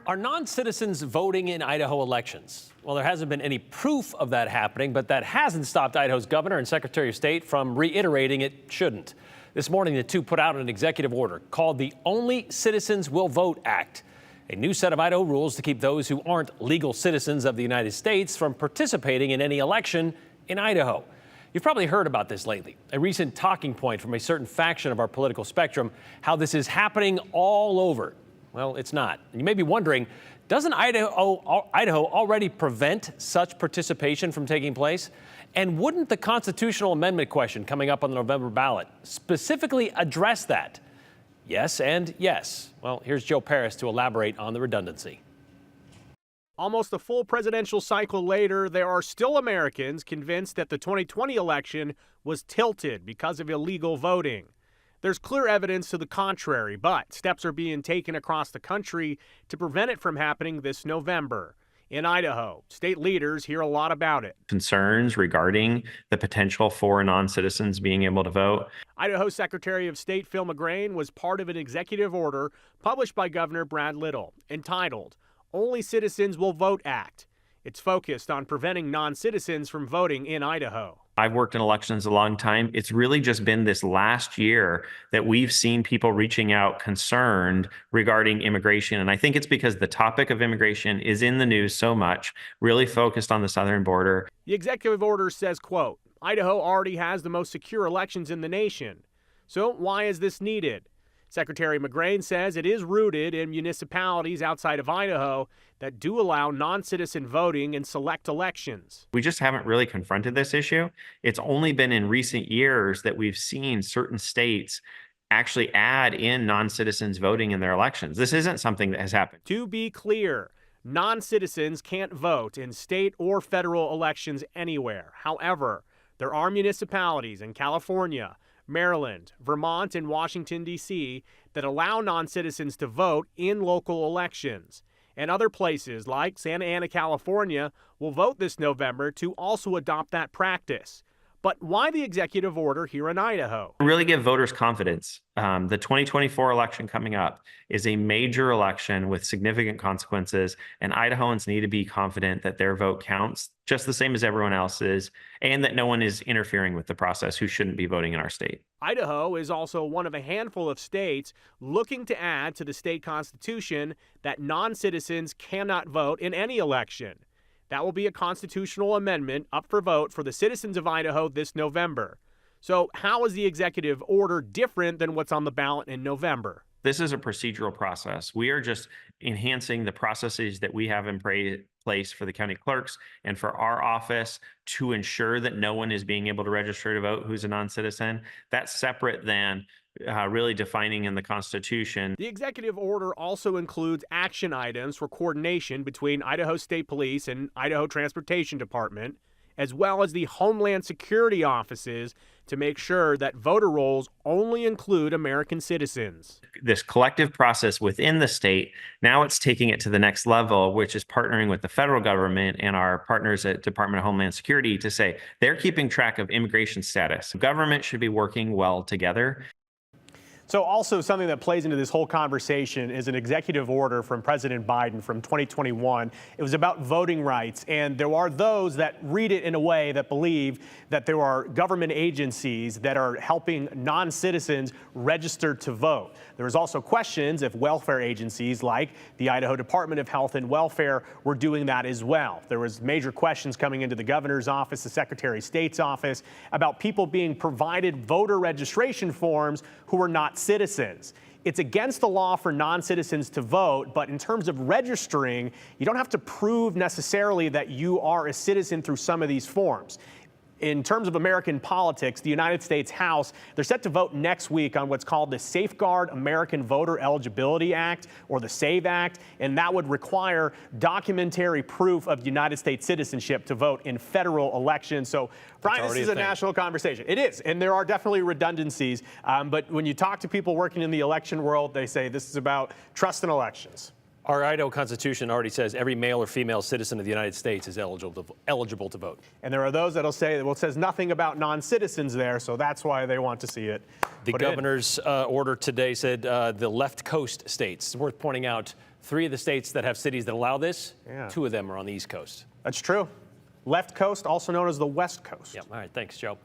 Are non-citizens voting in Idaho elections? Well, there hasn't been any proof of that happening, but that hasn't stopped Idaho's governor and Secretary of State from reiterating it shouldn't. This morning, the two put out an executive order called the Only Citizens Will Vote Act, a new set of Idaho rules to keep those who aren't legal citizens of the United States from participating in any election in Idaho. You've probably heard about this lately, a recent talking point from a certain faction of our political spectrum, how this is happening all over. Well, it's not. And you may be wondering, doesn't Idaho already prevent such participation from taking place? And wouldn't the constitutional amendment question coming up on the November ballot specifically address that? Yes and yes. Well, here's Joe Paris to elaborate on the redundancy. Almost a full presidential cycle later, there are still Americans convinced that the 2020 election was tilted because of illegal voting. There's clear evidence to the contrary, but steps are being taken across the country to prevent it from happening this November. In Idaho, state leaders hear a lot about it. Concerns regarding the potential for non-citizens being able to vote. Idaho Secretary of State Phil McGrane was part of an executive order published by Governor Brad Little entitled Only Citizens Will Vote Act. It's focused on preventing non-citizens from voting in Idaho. I've worked in elections a long time. It's really just been this last year that we've seen people reaching out concerned regarding immigration. And I think it's because the topic of immigration is in the news so much, really focused on the southern border. The executive order says, quote, Idaho already has the most secure elections in the nation. So why is this needed? Secretary McGrane says it is rooted in municipalities outside of Idaho that do allow non-citizen voting in select elections. We just haven't really confronted this issue. It's only been in recent years that we've seen certain states actually add in non-citizens voting in their elections. This isn't something that has happened. To be clear, non-citizens can't vote in state or federal elections anywhere. However, there are municipalities in California, Maryland, Vermont, and Washington, D.C. that allow non-citizens to vote in local elections. And other places like Santa Ana, California, will vote this November to also adopt that practice. But why the executive order here in Idaho? Really give voters confidence. The 2024 election coming up is a major election with significant consequences, and Idahoans need to be confident that their vote counts just the same as everyone else's, and that no one is interfering with the process who shouldn't be voting in our state. Idaho is also one of a handful of states looking to add to the state constitution that non-citizens cannot vote in any election. That will be a constitutional amendment up for vote for the citizens of Idaho this November. So how is the executive order different than what's on the ballot in November? This is a procedural process. We are just enhancing the processes that we have in place for the county clerks and for our office to ensure that no one is being able to register to vote who's a non-citizen. That's separate than really defining in the Constitution. The executive order also includes action items for coordination between Idaho State Police and Idaho Transportation Department, as well as the Homeland Security offices to make sure that voter rolls only include American citizens. This collective process within the state, now it's taking it to the next level, which is partnering with the federal government and our partners at Department of Homeland Security to say they're keeping track of immigration status. Government should be working well together. So also something that plays into this whole conversation is an executive order from President Biden from 2021. It was about voting rights, and there are those that read it in a way that believe that there are government agencies that are helping non-citizens register to vote. There was also questions if welfare agencies like the Idaho Department of Health and Welfare were doing that as well. There was major questions coming into the governor's office, the Secretary of State's office, about people being provided voter registration forms who were not citizens. It's against the law for non-citizens to vote, but in terms of registering, you don't have to prove necessarily that you are a citizen through some of these forms. In terms of American politics, the United States House, they're set to vote next week on what's called the Safeguard American Voter Eligibility Act, or the SAVE Act, and that would require documentary proof of United States citizenship to vote in federal elections. So, Brian, this is a national conversation. It is, and there are definitely redundancies, but when you talk to people working in the election world, they say this is about trust in elections. Our Idaho Constitution already says every male or female citizen of the United States is eligible to vote. And there are those that'll say, well, it says nothing about non-citizens there, so that's why they want to see it. The governor's order today said the left coast states. It's worth pointing out 3 of the states that have cities that allow this, 2 of them are on the East Coast. That's true. Left coast, also known as the West Coast. Yep. All right. Thanks, Joe.